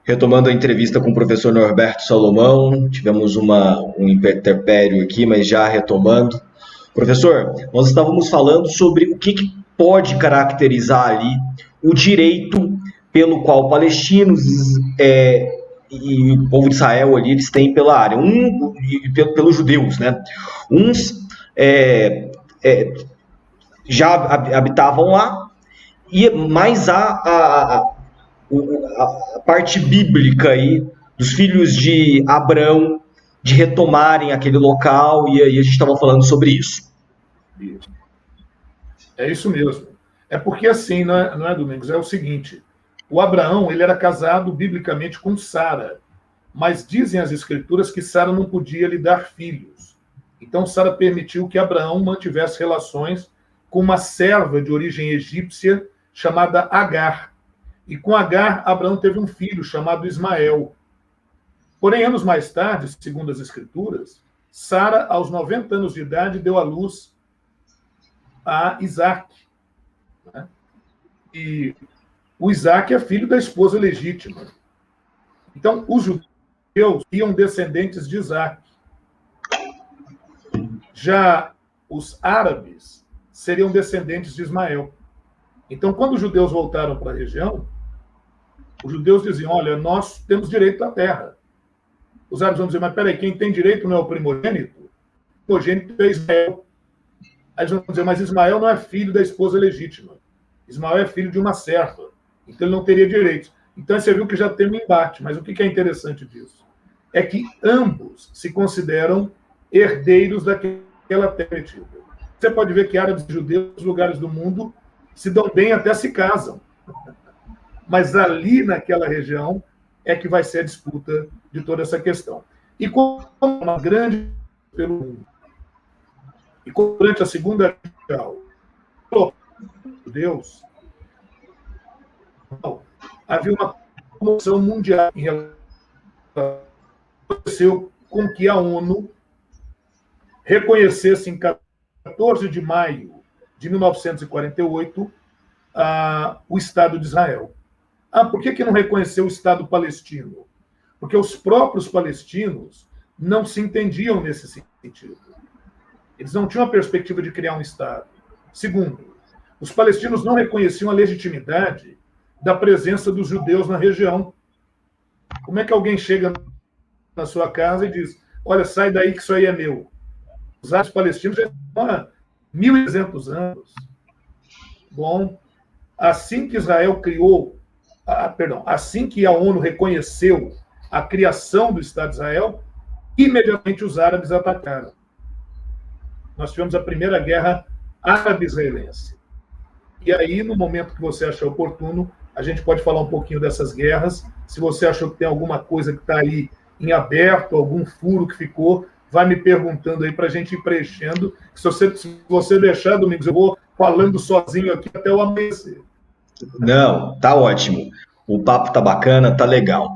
Retomando a entrevista com o professor Norberto Salomão, tivemos um interpério aqui, mas já retomando. Professor, nós estávamos falando sobre o que pode caracterizar ali o direito pelo qual palestinos e o povo de Israel ali eles têm pela área, pelos judeus, né? Uns é, é, já habitavam lá, mas a parte bíblica aí dos filhos de Abrão de retomarem aquele local, e aí a gente estava falando sobre isso. Isso. É isso mesmo. É porque assim, não é, Domingos? É o seguinte, o Abraão ele era casado biblicamente com Sara, mas dizem as escrituras que Sara não podia lhe dar filhos. Então Sara permitiu que Abraão mantivesse relações com uma serva de origem egípcia chamada Agar. E com Agar, Abraão teve um filho chamado Ismael. Porém, anos mais tarde, segundo as escrituras, Sara, aos 90 anos de idade, deu à luz a Isaac. Né? E o Isaac é filho da esposa legítima. Então, os judeus iam descendentes de Isaac. Já os árabes seriam descendentes de Ismael. Então, quando os judeus voltaram para a região, os judeus diziam, olha, nós temos direito à terra. Os árabes vão dizer, mas peraí, quem tem direito não é o primogênito? O primogênito é Ismael. Aí eles vão dizer, mas Ismael não é filho da esposa legítima. Ismael é filho de uma serva. Então ele não teria direitos. Então você viu que já tem um embate. Mas o que é interessante disso? É que ambos se consideram herdeiros daquela terra. Você pode ver que árabes e judeus, nos lugares do mundo, se dão bem, até se casam. Mas ali naquela região é que vai ser a disputa de toda essa questão. E como uma grande pelo mundo, e durante a Segunda Guerra Mundial, Deus, havia uma comoção mundial em relação com que a ONU reconhecesse em 14 de maio de 1948 o Estado de Israel. Por que não reconheceu o Estado palestino? Porque os próprios palestinos não se entendiam nesse sentido. Eles não tinham a perspectiva de criar um Estado. Segundo, os palestinos não reconheciam a legitimidade da presença dos judeus na região. Como é que alguém chega na sua casa e diz, olha, sai daí que isso aí é meu? Os árabes palestinos já estão há 1.200 anos. Bom, assim que Israel criou, assim que a ONU reconheceu a criação do Estado de Israel, imediatamente os árabes atacaram. Nós tivemos a primeira guerra árabe-israelense. E aí, no momento que você achar oportuno, a gente pode falar um pouquinho dessas guerras. Se você achou que tem alguma coisa que está aí em aberto, algum furo que ficou, vai me perguntando aí para a gente ir preenchendo. Se você deixar, Domingos, eu vou falando sozinho aqui até o amanhecer. Não, tá ótimo. O papo tá bacana, tá legal.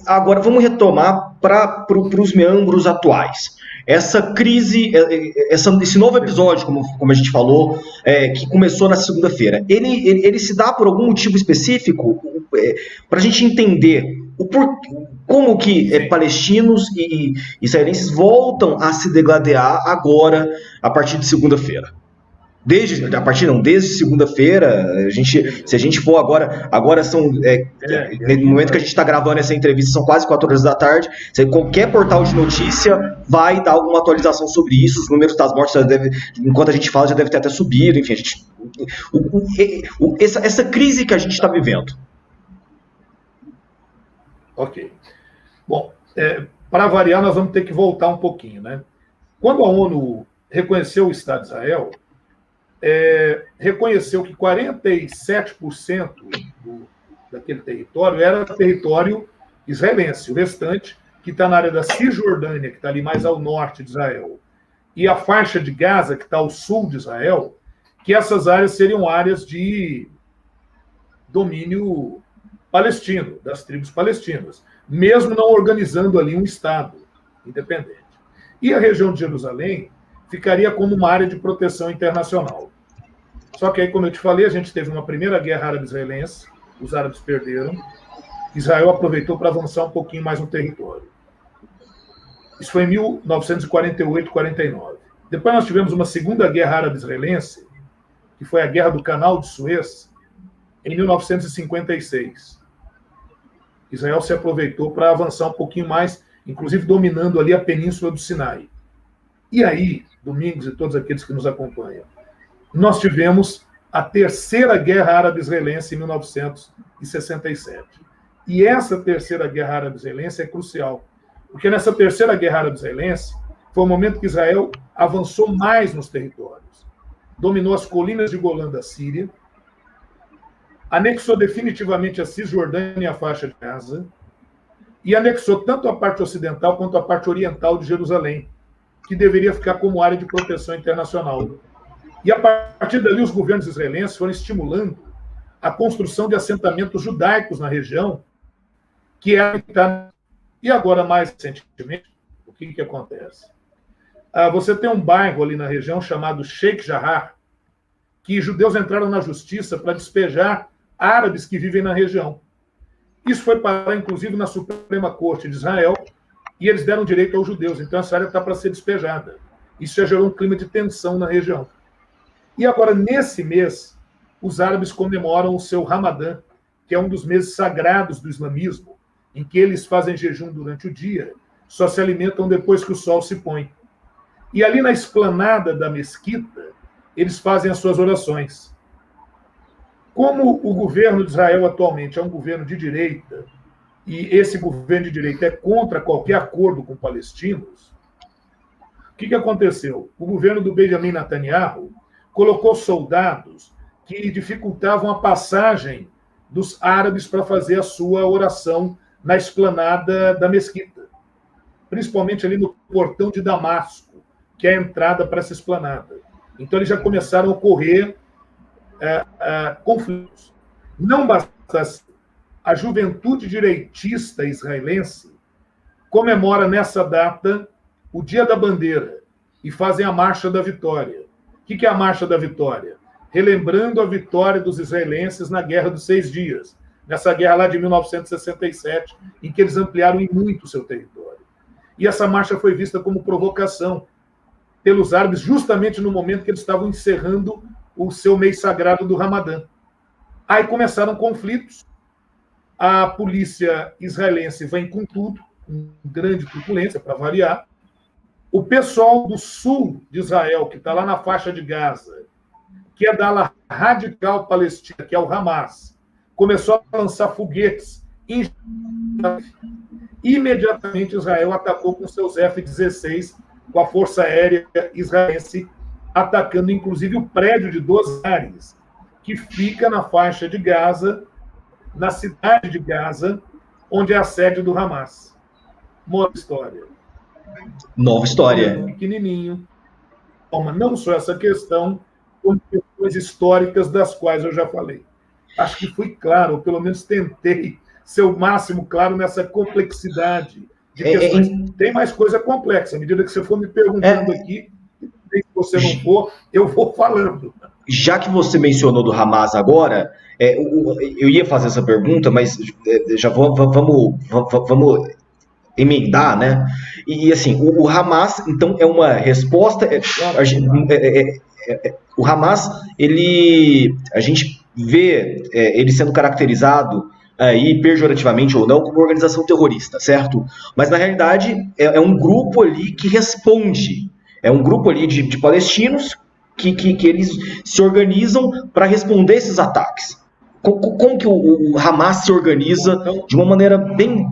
Agora vamos retomar para os meandros atuais. Essa crise, esse novo episódio, como a gente falou, que começou na segunda-feira, ele se dá por algum motivo específico para a gente entender como que palestinos e israelenses voltam a se degladiar agora, a partir de segunda-feira. Desde segunda-feira, se a gente for agora são, no momento que a gente está gravando essa entrevista, são quase 4 horas da tarde, qualquer portal de notícia vai dar alguma atualização sobre isso, os números das mortes, enquanto a gente fala, já deve ter até subido, enfim, essa crise que a gente está vivendo. Ok. Bom, para variar, nós vamos ter que voltar um pouquinho, né? Quando a ONU reconheceu o Estado de Israel, reconheceu que 47% daquele território era território israelense. O restante, que está na área da Cisjordânia, que está ali mais ao norte de Israel, e a faixa de Gaza, que está ao sul de Israel, que essas áreas seriam áreas de domínio palestino, das tribos palestinas, mesmo não organizando ali um Estado independente. E a região de Jerusalém ficaria como uma área de proteção internacional. Só que aí, como eu te falei, a gente teve uma primeira guerra árabe-israelense, os árabes perderam, Israel aproveitou para avançar um pouquinho mais no território. Isso foi em 1948, 49. Depois nós tivemos uma segunda guerra árabe-israelense, que foi a Guerra do Canal de Suez, em 1956. Israel se aproveitou para avançar um pouquinho mais, inclusive dominando ali a península do Sinai. E aí, Domingos e todos aqueles que nos acompanham, nós tivemos a terceira guerra árabe-israelense em 1967. E essa terceira guerra árabe-israelense é crucial, porque nessa terceira guerra árabe-israelense foi o momento que Israel avançou mais nos territórios. Dominou as colinas de Golã da Síria, anexou definitivamente a Cisjordânia e a faixa de Gaza, e anexou tanto a parte ocidental quanto a parte oriental de Jerusalém, que deveria ficar como área de proteção internacional. E a partir dali, os governos israelenses foram estimulando a construção de assentamentos judaicos na região, que é habitada. E agora, mais recentemente, o que acontece? Você tem um bairro ali na região chamado Sheikh Jarrah, que judeus entraram na justiça para despejar árabes que vivem na região. Isso foi parar, inclusive, na Suprema Corte de Israel, e eles deram direito aos judeus. Então, essa área está para ser despejada. Isso já gerou um clima de tensão na região. E agora, nesse mês, os árabes comemoram o seu Ramadã, que é um dos meses sagrados do islamismo, em que eles fazem jejum durante o dia, só se alimentam depois que o sol se põe. E ali na esplanada da mesquita, eles fazem as suas orações. Como o governo de Israel atualmente é um governo de direita, e esse governo de direita é contra qualquer acordo com palestinos, o que aconteceu? O governo do Benjamin Netanyahu colocou soldados que dificultavam a passagem dos árabes para fazer a sua oração na esplanada da mesquita, principalmente ali no portão de Damasco, que é a entrada para essa esplanada. Então, eles já começaram a ocorrer conflitos. Não bastasse, a juventude direitista israelense comemora nessa data o Dia da Bandeira e fazem a Marcha da Vitória. O que é a Marcha da Vitória? Relembrando a vitória dos israelenses na Guerra dos 6 Dias, nessa guerra lá de 1967, em que eles ampliaram em muito o seu território. E essa marcha foi vista como provocação pelos árabes justamente no momento que eles estavam encerrando o seu mês sagrado do Ramadã. Aí começaram conflitos, a polícia israelense vem com tudo, com grande turbulência, para variar. O pessoal do sul de Israel, que está lá na faixa de Gaza, que é da ala radical palestina, que é o Hamas, começou a lançar foguetes. Imediatamente Israel atacou com seus F-16, com a Força Aérea Israelense, atacando inclusive o prédio de 2 andares, que fica na faixa de Gaza, na cidade de Gaza, onde é a sede do Hamas. Nova história. Nova história. Pequenininho. Não só essa questão, como questões históricas das quais eu já falei. Acho que fui claro, ou pelo menos tentei ser o máximo claro nessa complexidade de questões. Tem mais coisa complexa. À medida que você for me perguntando aqui, se você não for, eu vou falando. Já que você mencionou do Hamas agora, eu ia fazer essa pergunta, mas já vamos emendar, né? E assim, o Hamas, então, é uma resposta. O Hamas, a gente vê ele sendo caracterizado aí, pejorativamente ou não, como organização terrorista, certo? Mas, na realidade, é um grupo ali que responde. É um grupo ali de palestinos que eles se organizam para responder esses ataques. Como que o Hamas se organiza de uma maneira bem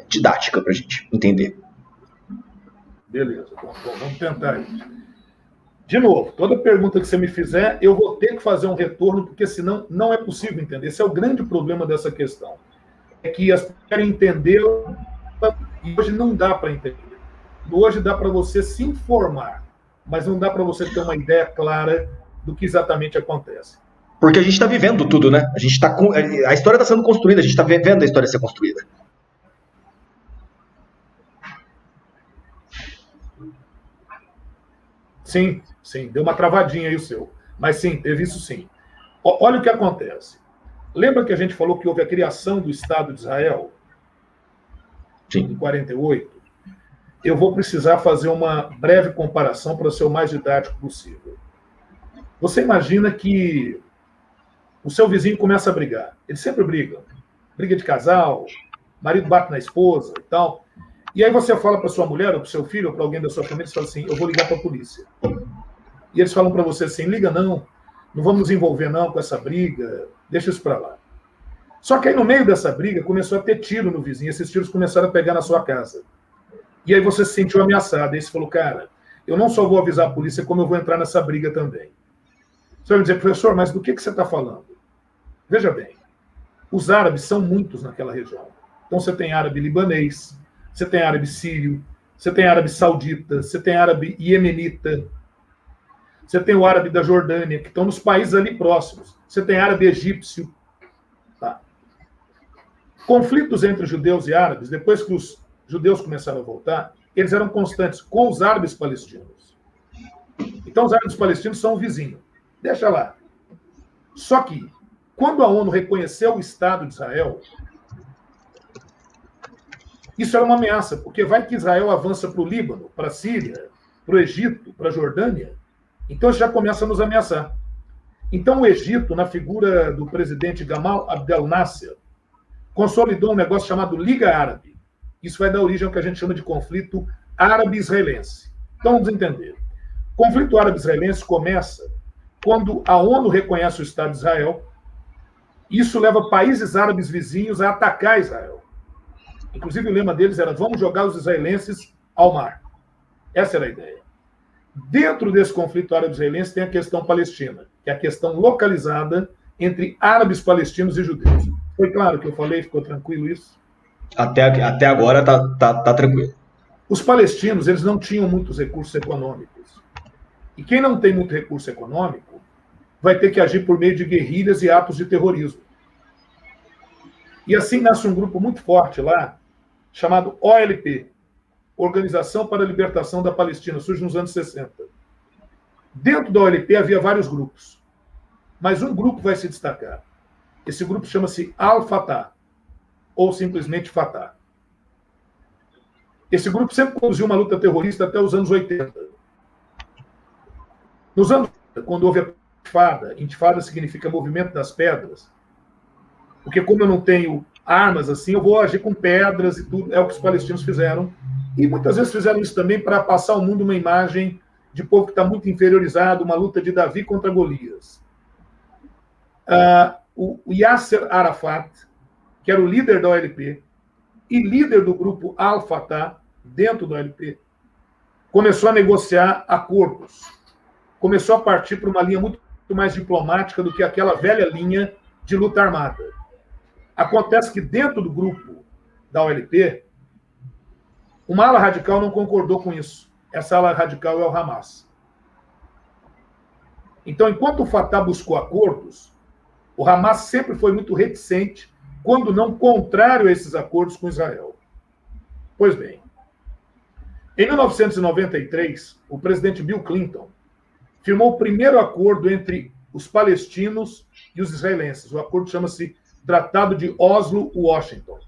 didática para a gente entender? Beleza, bom, vamos tentar isso. De novo, toda pergunta que você me fizer, eu vou ter que fazer um retorno, porque senão não é possível entender. Esse é o grande problema dessa questão. É que as pessoas querem entender e hoje não dá para entender. Hoje dá para você se informar, mas não dá para você ter uma ideia clara do que exatamente acontece. Porque a gente está vivendo tudo, né? A história está sendo construída, a gente está vendo a história ser construída. Sim, deu uma travadinha aí o seu. Mas sim, teve isso sim. Olha o que acontece. Lembra que a gente falou que houve a criação do Estado de Israel? Sim. Em 48? Eu vou precisar fazer uma breve comparação para ser o mais didático possível. Você imagina que o seu vizinho começa a brigar. Eles sempre brigam. Briga de casal, marido bate na esposa e tal. E aí você fala para sua mulher, ou para o seu filho, ou para alguém da sua família, você fala assim, eu vou ligar para a polícia. E eles falam para você assim, liga não vamos nos envolver não com essa briga, deixa isso para lá. Só que aí no meio dessa briga começou a ter tiro no vizinho, esses tiros começaram a pegar na sua casa. E aí você se sentiu ameaçado, aí você falou, cara, eu não só vou avisar a polícia, como eu vou entrar nessa briga também. Você vai me dizer, professor, mas do que você está falando? Veja bem, os árabes são muitos naquela região. Então você tem árabe libanês, você tem árabe sírio, você tem árabe saudita, você tem árabe iemenita, você tem o árabe da Jordânia, que estão nos países ali próximos. Você tem árabe egípcio. Tá. Conflitos entre judeus e árabes, depois que os judeus começaram a voltar, eles eram constantes com os árabes palestinos. Então os árabes palestinos são o vizinho. Deixa lá. Só que, quando a ONU reconheceu o Estado de Israel, isso era uma ameaça, porque vai que Israel avança para o Líbano, para a Síria, para o Egito, para a Jordânia, então isso já começa a nos ameaçar. Então o Egito, na figura do presidente Gamal Abdel Nasser, consolidou um negócio chamado Liga Árabe. Isso vai dar origem ao que a gente chama de conflito árabe-israelense. Então vamos entender. O conflito árabe-israelense começa quando a ONU reconhece o Estado de Israel. Isso leva países árabes vizinhos a atacar Israel. Inclusive o lema deles era, vamos jogar os israelenses ao mar. Essa era a ideia. Dentro desse conflito árabe-israelense tem a questão palestina, que é a questão localizada entre árabes palestinos e judeus. Foi claro que eu falei, ficou tranquilo isso? Até agora tá tranquilo. Os palestinos, eles não tinham muitos recursos econômicos. E quem não tem muito recurso econômico vai ter que agir por meio de guerrilhas e atos de terrorismo. E assim nasce um grupo muito forte lá, chamado OLP, Organização para a Libertação da Palestina, surge nos anos 60. Dentro da OLP havia vários grupos, mas um grupo vai se destacar. Esse grupo chama-se Al-Fatah, ou simplesmente Fatah. Esse grupo sempre conduziu uma luta terrorista até os anos 80. Nos anos 80, quando houve a intifada significa movimento das pedras, porque como eu não tenho armas assim, eu vou agir com pedras e tudo, é o que os palestinos fizeram. E muitas vezes fizeram isso também para passar ao mundo uma imagem de povo que está muito inferiorizado, uma luta de Davi contra Golias. O Yasser Arafat, que era o líder da OLP e líder do grupo Al-Fatah, dentro da OLP, começou a negociar acordos. Começou a partir para uma linha muito mais diplomática do que aquela velha linha de luta armada. Acontece que dentro do grupo da OLP, uma ala radical não concordou com isso. Essa ala radical é o Hamas. Então, enquanto o Fatah buscou acordos, o Hamas sempre foi muito reticente, quando não contrário a esses acordos com Israel. Pois bem, em 1993, o presidente Bill Clinton firmou o primeiro acordo entre os palestinos e os israelenses. O acordo chama-se Tratado de Oslo-Washington.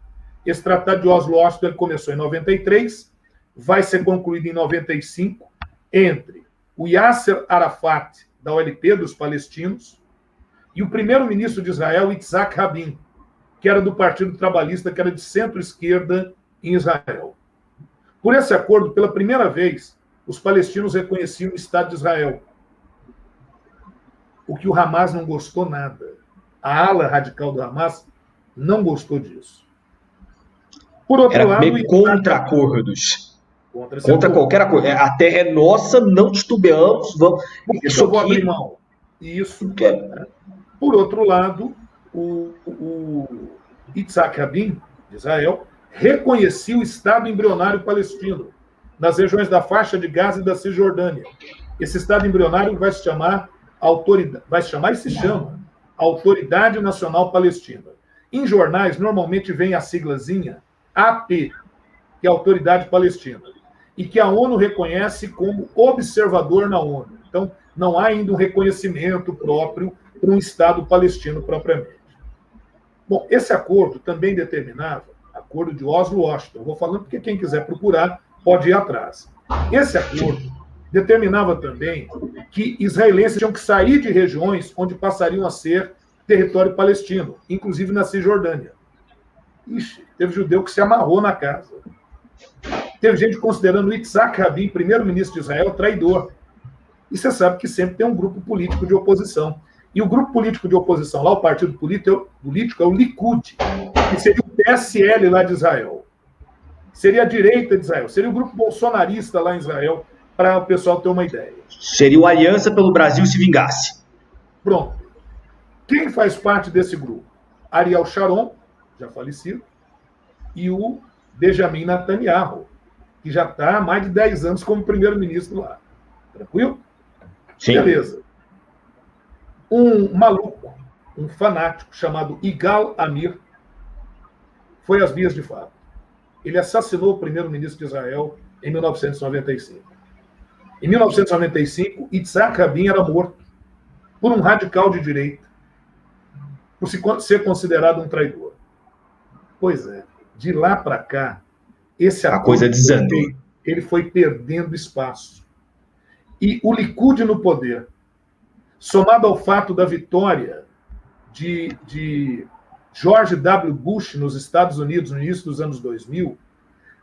Esse Tratado de Oslo-Washington começou em 93, vai ser concluído em 95, entre o Yasser Arafat, da OLP dos palestinos, e o primeiro-ministro de Israel, Yitzhak Rabin, que era do Partido Trabalhista, que era de centro-esquerda em Israel. Por esse acordo, pela primeira vez, os palestinos reconheciam o Estado de Israel. O que o Hamas não gostou nada. A ala radical do Hamas não gostou disso. Por outro Era lado, meio contra acordos. Contra qualquer acordo. A terra é nossa, não titubeamos. Vamos... Eu vou abrir mão. Isso. Por outro lado, o Yitzhak Rabin, de Israel, reconhecia o Estado embrionário palestino nas regiões da faixa de Gaza e da Cisjordânia. Esse Estado embrionário vai se chamar e se chama Autoridade Nacional Palestina. Em jornais, normalmente vem a siglazinha AP, que é a Autoridade Palestina, e que a ONU reconhece como observador na ONU. Então, não há ainda um reconhecimento próprio para um Estado palestino propriamente. Bom, esse acordo também determinava, acordo de Oslo-Washington, vou falando porque quem quiser procurar pode ir atrás. Esse acordo determinava também que israelenses tinham que sair de regiões onde passariam a ser território palestino, inclusive na Cisjordânia. Ixi, teve judeu que se amarrou na casa. Teve gente considerando Yitzhak Rabin, primeiro-ministro de Israel, traidor. E você sabe que sempre tem um grupo político de oposição. E o grupo político de oposição lá, o partido político é o Likud, que seria o PSL lá de Israel. Seria a direita de Israel. Seria o grupo bolsonarista lá em Israel, para o pessoal ter uma ideia. Seria o Aliança pelo Brasil se vingasse. Pronto. Quem faz parte desse grupo? Ariel Sharon, já falecido, e o Benjamin Netanyahu, que já está há mais de 10 anos como primeiro-ministro lá. Tranquilo? Sim. Beleza. Um maluco, um fanático chamado Igal Amir, foi às vias de fato. Ele assassinou o primeiro-ministro de Israel em 1995. Em 1995, Yitzhak Rabin era morto por um radical de direita, por ser considerado um traidor. Pois é, de lá para cá, esse a coisa desandou. Ele foi perdendo espaço. E o Likud no poder, somado ao fato da vitória de George W. Bush nos Estados Unidos no início dos anos 2000,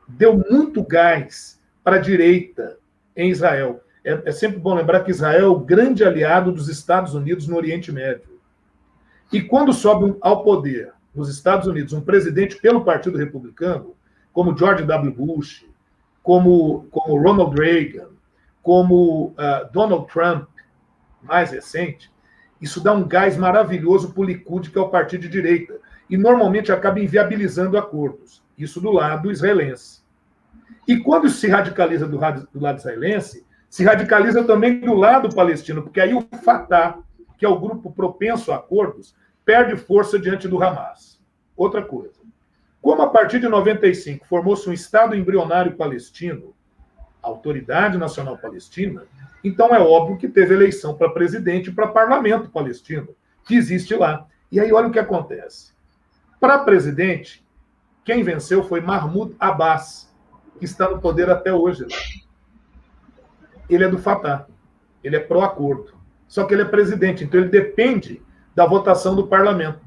deu muito gás para a direita em Israel. É sempre bom lembrar que Israel é o grande aliado dos Estados Unidos no Oriente Médio. E quando sobe ao poder nos Estados Unidos um presidente pelo Partido Republicano, como George W. Bush, como Ronald Reagan, como Donald Trump, mais recente, isso dá um gás maravilhoso para o Likud, que é o partido de direita, e normalmente acaba inviabilizando acordos. Isso do lado israelense. E quando isso se radicaliza do lado israelense, se radicaliza também do lado palestino, porque aí o Fatah, que é o grupo propenso a acordos, perde força diante do Hamas. Outra coisa. Como a partir de 95 formou-se um Estado embrionário palestino, a Autoridade Nacional Palestina, então é óbvio que teve eleição para presidente e para parlamento palestino, que existe lá. E aí olha o que acontece. Para presidente, quem venceu foi Mahmoud Abbas, que está no poder até hoje. Ele é do Fatah, ele é pró-acordo. Só que ele é presidente, então ele depende da votação do parlamento.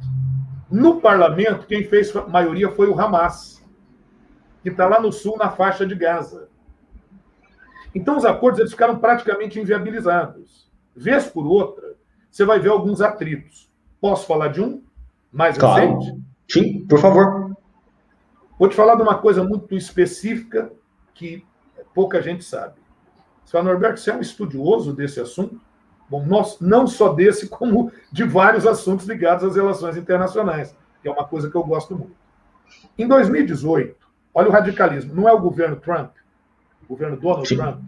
No parlamento, quem fez maioria foi o Hamas, que está lá no sul, na faixa de Gaza. Então, os acordos eles ficaram praticamente inviabilizados. Vez por outra, você vai ver alguns atritos. Posso falar de um mais claro. recente? Sim, por favor. Vou te falar de uma coisa muito específica que pouca gente sabe. Você fala, Norberto, você é um estudioso desse assunto? Bom, nós, não só desse, como de vários assuntos ligados às relações internacionais, que é uma coisa que eu gosto muito. Em 2018, olha o radicalismo, não é o governo Trump, o governo Donald Trump.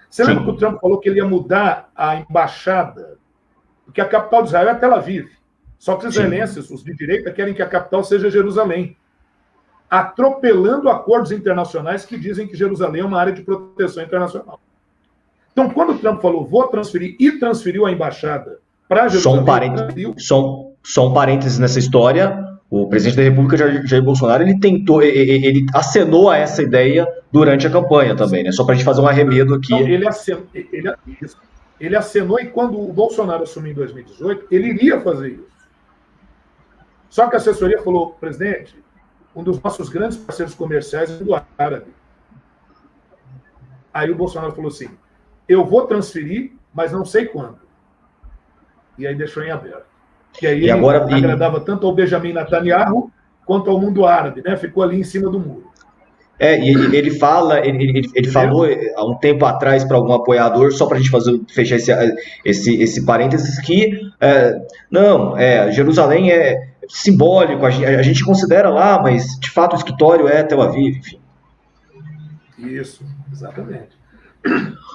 Você lembra que o Trump falou que ele ia mudar a embaixada, porque a capital de Israel é Tel Aviv. Só que os israelenses, os de direita, querem que a capital seja Jerusalém, atropelando acordos internacionais que dizem que Jerusalém é uma área de proteção internacional. Então, quando o Trump falou, vou transferir, e transferiu a embaixada para Jerusalém... Só um parênteses nessa história. O presidente da República, Jair Bolsonaro, ele acenou a essa ideia durante a campanha também, né? Só para a gente fazer um arremedo aqui. Então, ele acenou, e quando o Bolsonaro assumiu em 2018, ele iria fazer isso. Só que a assessoria falou, presidente, um dos nossos grandes parceiros comerciais é do árabe. Aí o Bolsonaro falou assim, eu vou transferir, mas não sei quando. E aí deixou em aberto. Que aí ele agradava tanto ao Benjamin Netanyahu quanto ao mundo árabe, né? Ficou ali em cima do muro. E ele falou há um tempo atrás para algum apoiador, só para a gente fechar esse parênteses, que Jerusalém é simbólico, a gente considera lá, mas de fato o escritório é Tel Aviv, enfim. Isso, exatamente.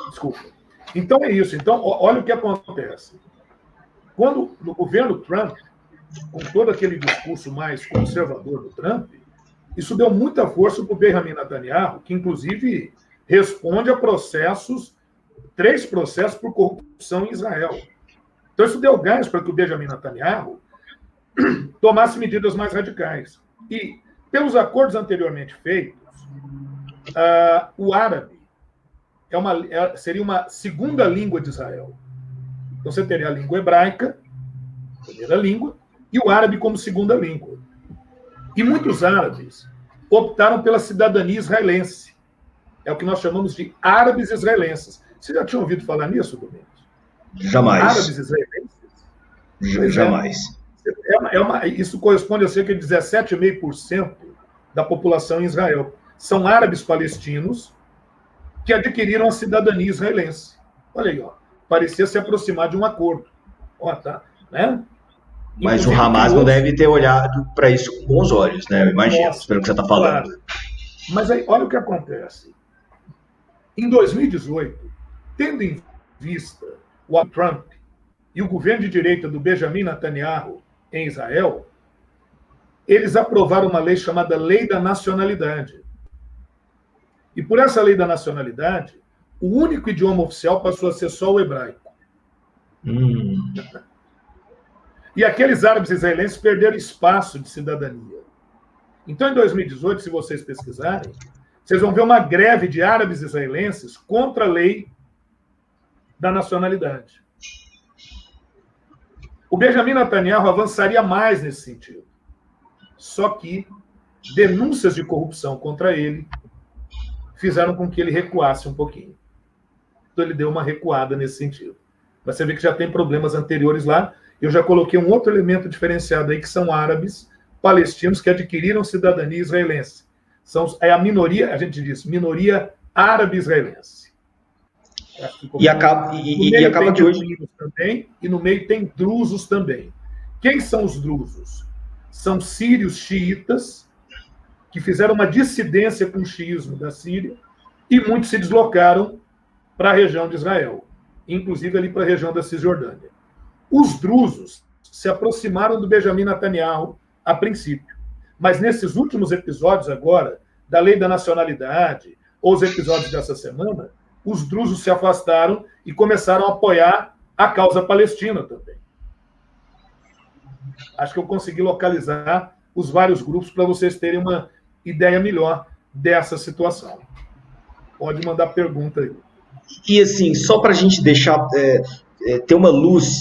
Desculpa. Então é isso. Então, olha o que acontece. Quando no governo Trump, com todo aquele discurso mais conservador do Trump, isso deu muita força para o Benjamin Netanyahu, que inclusive responde a 3 processos por corrupção em Israel. Então isso deu gás para que o Benjamin Netanyahu tomasse medidas mais radicais. E, pelos acordos anteriormente feitos, o árabe seria uma segunda língua de Israel. Então, você teria a língua hebraica, primeira língua, e o árabe como segunda língua. E muitos árabes optaram pela cidadania israelense. É o que nós chamamos de árabes israelenses. Você já tinha ouvido falar nisso, Domingos? Jamais. Árabes israelenses? Jamais. Isso corresponde a cerca de 17,5% da população em Israel. São árabes palestinos que adquiriram a cidadania israelense. Olha aí, ó, parecia se aproximar de um acordo. Ó, tá, né? Mas o Hamas não deve ter olhado para isso com bons olhos, né? Eu imagino, pelo que você está falando. Claro. Mas aí, olha o que acontece. Em 2018, tendo em vista o Trump e o governo de direita do Benjamin Netanyahu em Israel, eles aprovaram uma lei chamada Lei da Nacionalidade. E por essa Lei da Nacionalidade, o único idioma oficial passou a ser só o hebraico. E aqueles árabes israelenses perderam espaço de cidadania. Então, em 2018, se vocês pesquisarem, vocês vão ver uma greve de árabes israelenses contra a Lei da Nacionalidade. O Benjamin Netanyahu avançaria mais nesse sentido. Só que denúncias de corrupção contra ele fizeram com que ele recuasse um pouquinho. Então ele deu uma recuada nesse sentido. Mas você vê que já tem problemas anteriores lá. Eu já coloquei um outro elemento diferenciado aí, que são árabes palestinos que adquiriram cidadania israelense. É a minoria, a gente diz, minoria árabe israelense. E acaba que hoje... Também, e no meio tem drusos também. Quem são os drusos? São sírios xiitas que fizeram uma dissidência com o xiismo da Síria e muitos se deslocaram para a região de Israel, inclusive ali para a região da Cisjordânia. Os drusos se aproximaram do Benjamin Netanyahu a princípio, mas nesses últimos episódios agora, da Lei da Nacionalidade, ou os episódios dessa semana, os drusos se afastaram e começaram a apoiar a causa palestina também. Acho que eu consegui localizar os vários grupos para vocês terem uma ideia melhor dessa situação. Pode mandar pergunta aí. E assim, só para a gente deixar, ter uma luz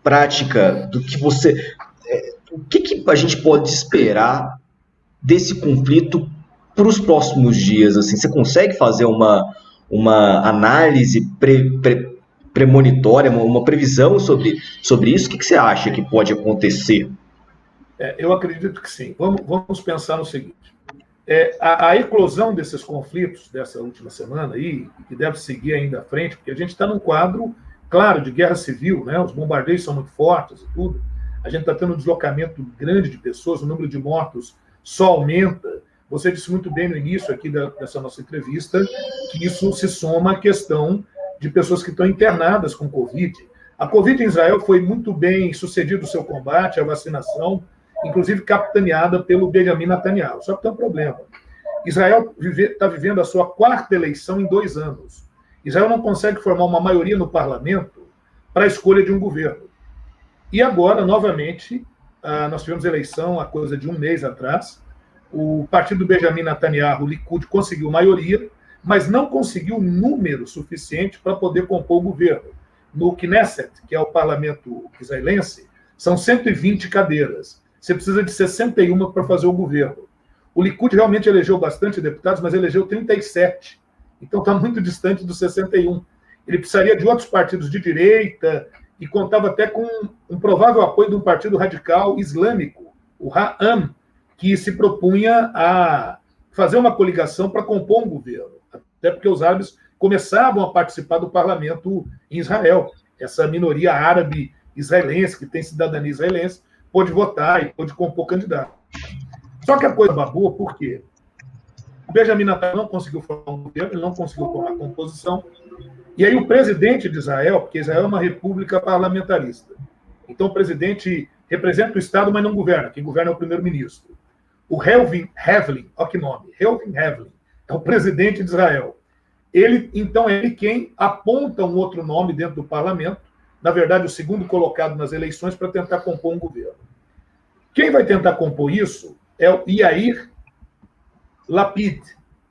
prática do que você... o que a gente pode esperar desse conflito para os próximos dias? Assim, você consegue fazer uma análise premonitória, uma previsão sobre isso? O que você acha que pode acontecer? Eu acredito que sim. Vamos pensar no seguinte. A eclosão desses conflitos dessa última semana aí, que deve seguir ainda à frente, porque a gente está num quadro, claro, de guerra civil, né? Os bombardeios são muito fortes e tudo. A gente está tendo um deslocamento grande de pessoas, o número de mortos só aumenta. Você disse muito bem no início aqui dessa nossa entrevista que isso se soma à questão de pessoas que estão internadas com Covid. A Covid em Israel foi muito bem sucedido o seu combate, a vacinação, inclusive capitaneada pelo Benjamin Netanyahu. Só que tem um problema. Israel está vivendo a sua 4ª eleição em 2 anos. Israel não consegue formar uma maioria no parlamento para a escolha de um governo. E agora, novamente, nós tivemos eleição há coisa de 1 mês atrás. O partido do Benjamin Netanyahu, o Likud, conseguiu maioria, mas não conseguiu número suficiente para poder compor o governo. No Knesset, que é o parlamento israelense, são 120 cadeiras. Você precisa de 61 para fazer o governo. O Likud realmente elegeu bastante deputados, mas elegeu 37. Então está muito distante dos 61. Ele precisaria de outros partidos de direita e contava até com um provável apoio de um partido radical islâmico, o Ra'am, que se propunha a fazer uma coligação para compor um governo. Até porque os árabes começavam a participar do parlamento em Israel. Essa minoria árabe israelense, que tem cidadania israelense, pôde votar e pôde compor candidato. Só que a coisa babou, por quê? O Benjamin Netanyahu não conseguiu formar um governo, ele não conseguiu formar composição. E aí o presidente de Israel, porque Israel é uma república parlamentarista, então o presidente representa o Estado, mas não governa. Quem governa é o primeiro-ministro. O Reuven Rivlin, olha que nome, Reuven Rivlin, é o presidente de Israel. Ele quem aponta um outro nome dentro do parlamento, na verdade o segundo colocado nas eleições, para tentar compor um governo. Quem vai tentar compor isso é o Yair Lapid.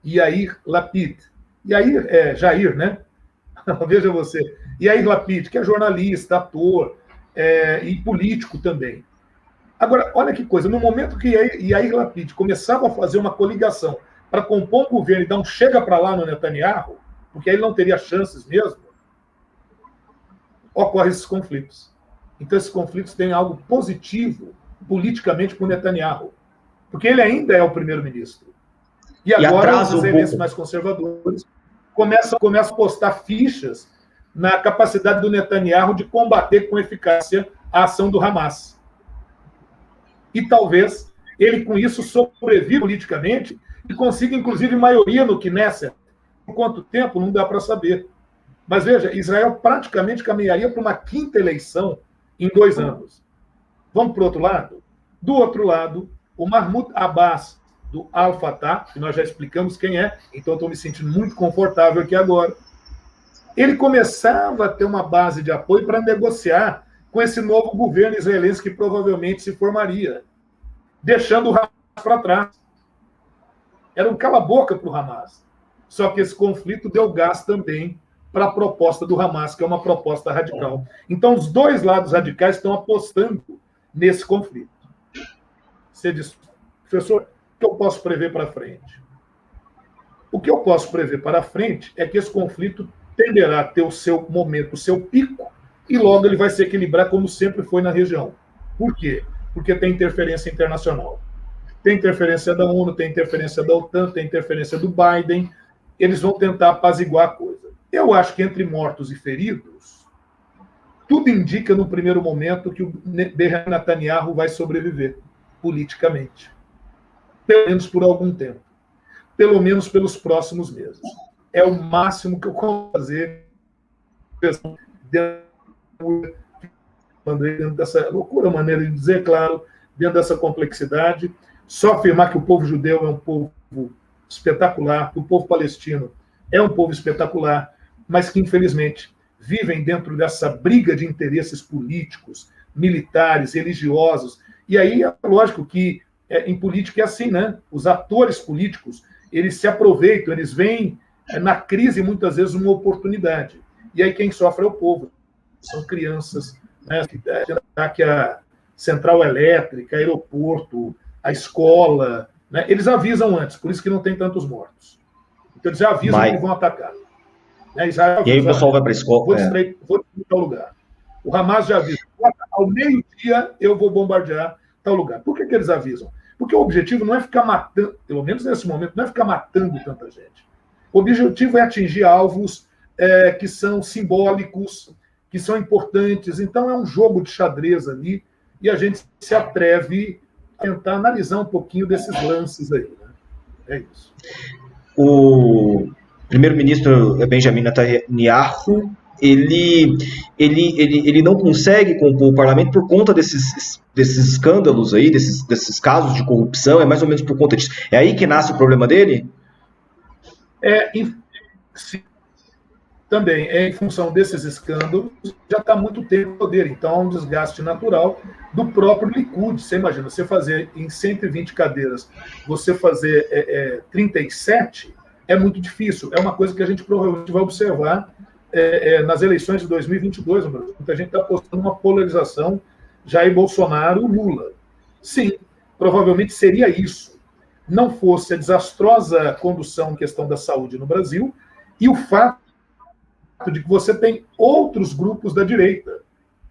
Yair Lapid. Yair é Jair, né? Veja você. Yair Lapid, que é jornalista, ator e político também. Agora, olha que coisa, no momento que Yair Lapid começava a fazer uma coligação para compor um governo e dar um chega para lá no Netanyahu, porque aí ele não teria chances mesmo, ocorrem esses conflitos. Então, esses conflitos têm algo positivo politicamente para o Netanyahu, porque ele ainda é o primeiro-ministro. E agora os israelenses mais conservadores começam a postar fichas na capacidade do Netanyahu de combater com eficácia a ação do Hamas. E talvez ele, com isso, sobreviva politicamente e consiga, inclusive, maioria no Knesset. Por quanto tempo, não dá para saber. Mas, veja, Israel praticamente caminharia para uma quinta eleição em 2 anos. Vamos para o outro lado? Do outro lado, o Mahmoud Abbas, do Al-Fatah, que nós já explicamos quem é, então estou me sentindo muito confortável aqui agora. Ele começava a ter uma base de apoio para negociar com esse novo governo israelense que provavelmente se formaria, deixando o Hamas para trás. Era um cala-boca para o Hamas. Só que esse conflito deu gás também para a proposta do Hamas, que é uma proposta radical. Então, os dois lados radicais estão apostando nesse conflito. Você diz, professor, o que eu posso prever para frente? O que eu posso prever para frente é que esse conflito tenderá a ter o seu momento, o seu pico, e logo ele vai se equilibrar como sempre foi na região. Por quê? Porque tem interferência internacional. Tem interferência da ONU, tem interferência da OTAN, tem interferência do Biden. Eles vão tentar apaziguar a coisa. Eu acho que entre mortos e feridos, tudo indica no primeiro momento que o Benjamin Netanyahu vai sobreviver politicamente. Pelo menos por algum tempo. Pelo menos pelos próximos meses. É o máximo que eu consigo fazer dentro dessa loucura, maneira de dizer, claro, dentro dessa complexidade. Só afirmar que o povo judeu é um povo espetacular, que o povo palestino é um povo espetacular, mas que, infelizmente, vivem dentro dessa briga de interesses políticos, militares, religiosos. E aí é lógico que em política é assim, né? Os atores políticos, eles se aproveitam, eles veem na crise, muitas vezes, uma oportunidade. E aí quem sofre é o povo. São crianças, né? Que a central elétrica, aeroporto, a escola, né? Eles avisam antes, por isso que não tem tantos mortos. Então eles já avisam que vão atacar. Né? E aí o pessoal vai para a escola. Vou para tal lugar. O Hamas já avisa, ao meio-dia eu vou bombardear tal lugar. Por que eles avisam? Porque o objetivo não é ficar matando, pelo menos nesse momento, não é ficar matando tanta gente. O objetivo é atingir alvos que são simbólicos, que são importantes. Então é um jogo de xadrez ali e a gente se atreve a tentar analisar um pouquinho desses lances aí. Né? É isso. O primeiro-ministro Benjamin Netanyahu, ele não consegue compor o parlamento por conta desses escândalos aí, desses casos de corrupção, é mais ou menos por conta disso. É aí que nasce o problema dele? Sim, também é em função desses escândalos, já está muito tempo no poder, então há um desgaste natural do próprio Likud. Você imagina, você fazer em 120 cadeiras, você fazer 37, é muito difícil. É uma coisa que a gente provavelmente vai observar nas eleições de 2022. Muita gente está apostando uma polarização Jair Bolsonaro-Lula. Sim, provavelmente seria isso. Não fosse a desastrosa condução em questão da saúde no Brasil e o fato de que você tem outros grupos da direita,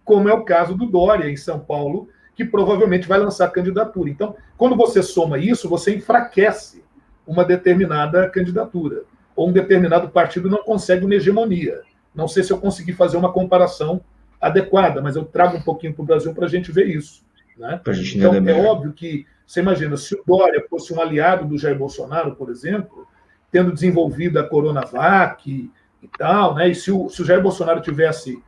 como é o caso do Dória, em São Paulo, que provavelmente vai lançar candidatura. Então, quando você soma isso, você enfraquece uma determinada candidatura, ou um determinado partido não consegue uma hegemonia. Não sei se eu consegui fazer uma comparação adequada, mas eu trago um pouquinho para o Brasil para a gente ver isso. Né? Então, é óbvio que, você imagina, se o Dória fosse um aliado do Jair Bolsonaro, por exemplo, tendo desenvolvido a Coronavac e tal, né? E se o Jair Bolsonaro tivesse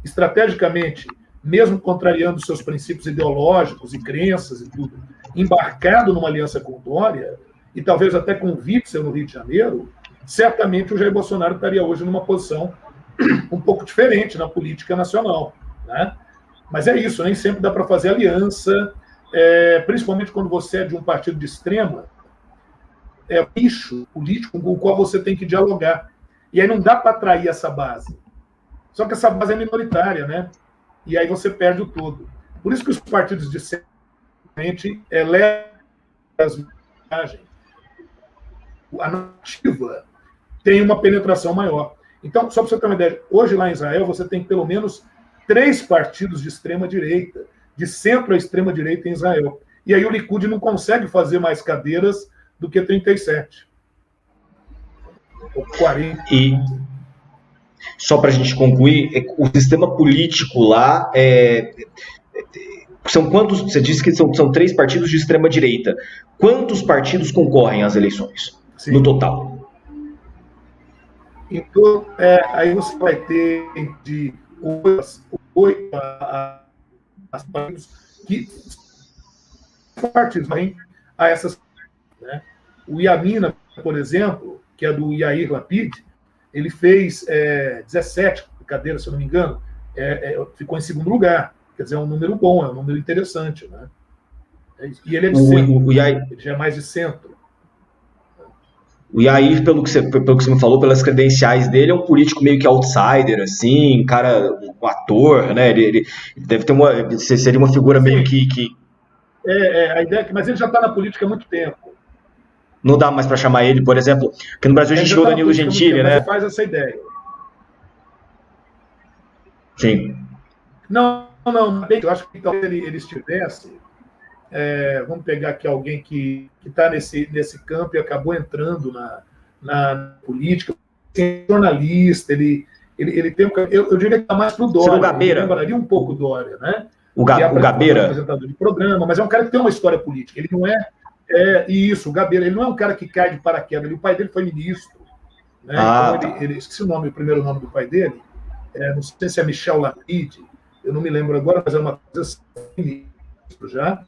estrategicamente, mesmo contrariando seus princípios ideológicos e crenças e tudo, embarcado numa aliança com o Dória, e talvez até com o Witzel no Rio de Janeiro, certamente o Jair Bolsonaro estaria hoje numa posição um pouco diferente na política nacional. Né? Mas é isso, nem sempre dá para fazer aliança, principalmente quando você é de um partido de extrema, é um nicho político com o qual você tem que dialogar. E aí não dá para atrair essa base. Só que essa base é minoritária, né? E aí você perde o todo. Por isso que os partidos de centro levam as mensagens. A narrativa tem uma penetração maior. Então, só para você ter uma ideia, hoje lá em Israel você tem pelo menos 3 partidos de extrema-direita, de centro à extrema-direita em Israel. E aí o Likud não consegue fazer mais cadeiras do que 37. Ou 40. E só para a gente concluir, o sistema político lá são quantos? Você disse que são 3 partidos de extrema direita. Quantos partidos concorrem às eleições? Sim. No total? Então, aí você vai ter de 8 a partidos que partidos a essas. Né? O Yamina, por exemplo, que é do Yair Lapid, ele fez 17 cadeiras, se eu não me engano, ficou em segundo lugar. Quer dizer, é um número bom, é um número interessante. Né? E ele é de centro, ele já é mais de centro. O Yair, pelo que você me falou, pelas credenciais dele, é um político meio que outsider, assim, um ator, né? Ele deve ter seria uma figura meio que... a ideia é que, mas ele já está na política há muito tempo. Não dá mais para chamar ele, por exemplo, porque no Brasil a gente viu o Danilo Gentili, né? Você faz essa ideia. Sim. Não, eu acho que talvez ele estivesse... vamos pegar aqui alguém que está nesse campo e acabou entrando na política, jornalista, ele tem eu diria que está mais para o Dória. O Gabeira. Ele lembraria um pouco do Dória, né? O Gabeira. Apresentador de programa, mas é um cara que tem uma história política. Ele não isso, o Gabeira. Ele não é um cara que cai de paraquedas. O pai dele foi ministro. Né? Então ele esqueci o primeiro nome do pai dele. Não sei se é Michel Lapid, eu não me lembro agora, mas é uma coisa assim, ministro já.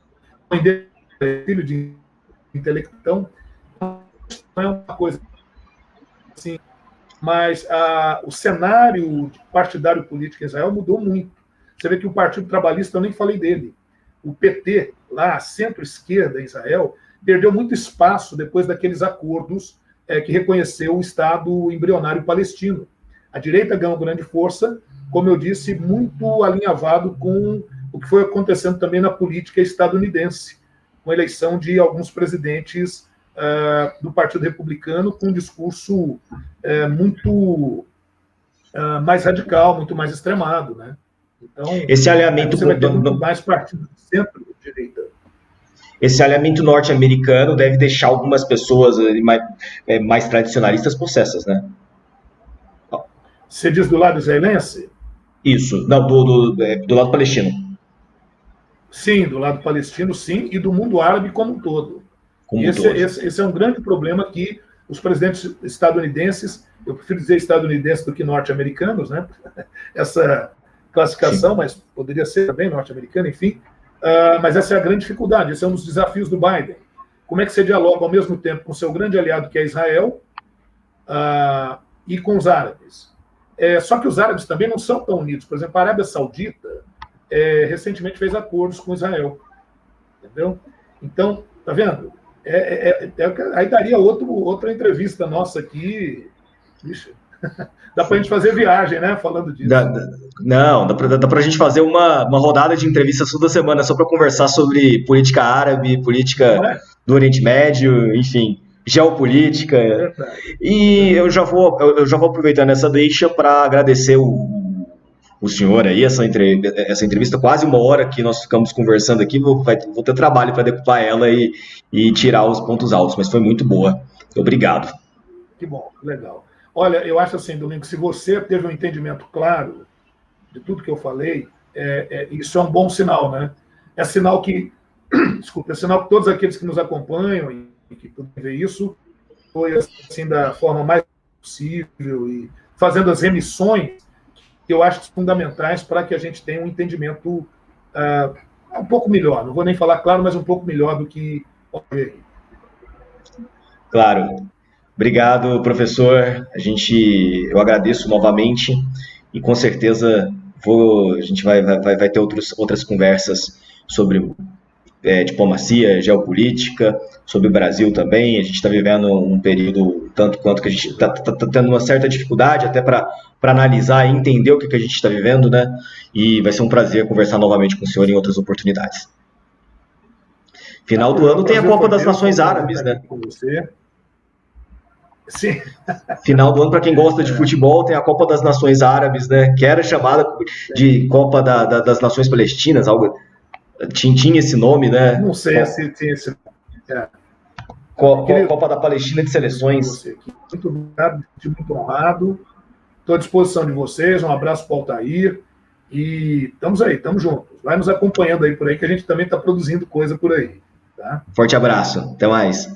Filho de intelectual, não é uma coisa assim, mas o cenário partidário político em Israel mudou muito. Você vê que o Partido Trabalhista, eu nem falei dele, o PT, lá, a centro-esquerda em Israel, perdeu muito espaço depois daqueles acordos que reconheceu o Estado embrionário palestino. A direita ganhou grande força, como eu disse, muito alinhavado com o que foi acontecendo também na política estadunidense, com a eleição de alguns presidentes do Partido Republicano com um discurso muito mais radical, muito mais extremado. Né? Então, esse alinhamento você vai ter muito mais partido de centro-direita. Esse alinhamento norte-americano deve deixar algumas pessoas mais tradicionalistas possessas, né? Você diz do lado israelense? Isso, não, do lado palestino. Sim, do lado palestino, sim, e do mundo árabe como um todo. Esse é um grande problema que os presidentes estadunidenses, eu prefiro dizer estadunidenses do que norte-americanos, né? Essa classificação, sim. Mas poderia ser também norte-americano, enfim. Mas essa é a grande dificuldade, esse é um dos desafios do Biden. Como é que você dialoga ao mesmo tempo com o seu grande aliado, que é Israel, e com os árabes? Só que os árabes também não são tão unidos. Por exemplo, a Arábia Saudita recentemente fez acordos com Israel. Entendeu? Então, tá vendo? Aí daria outra entrevista nossa aqui. Ixi, dá para a gente fazer viagem, né? Falando disso. Dá para a gente fazer uma rodada de entrevistas toda semana só para conversar sobre política árabe, política do Oriente Médio, enfim, geopolítica. E eu já vou aproveitando essa deixa para agradecer o senhor aí, essa entrevista, quase 1 hora que nós ficamos conversando aqui, vou ter trabalho para decupar ela e tirar os pontos altos, mas foi muito boa. Obrigado. Que bom, legal. Olha, eu acho assim, Domingos, se você teve um entendimento claro de tudo que eu falei, isso é um bom sinal, né? É sinal que, desculpa, é sinal que todos aqueles que nos acompanham e que podem ver isso, foi assim da forma mais possível e fazendo as remissões que eu acho fundamentais para que a gente tenha um entendimento um pouco melhor. Não vou nem falar claro, mas um pouco melhor do que... Claro. Obrigado, professor. Eu agradeço novamente e com certeza A gente vai ter outras conversas sobre diplomacia, geopolítica, sobre o Brasil também. A gente está vivendo um período tanto quanto que a gente está tendo uma certa dificuldade até para analisar e entender o que a gente está vivendo, né? E vai ser um prazer conversar novamente com o senhor em outras oportunidades. Final do ano tem a Copa das Nações Árabes, né? Sim. Final do ano, para quem gosta de futebol, tem a Copa das Nações Árabes, né? Que era chamada de Copa das Nações Palestinas, algo. Tinha esse nome, né? Não sei se tinha esse nome. Copa da Palestina de Seleções. Você aqui. Muito obrigado, muito honrado. Estou à disposição de vocês. Um abraço para o Altair. E estamos aí, estamos juntos. Vai nos acompanhando aí por aí, que a gente também está produzindo coisa por aí. Tá? Forte abraço. Até mais.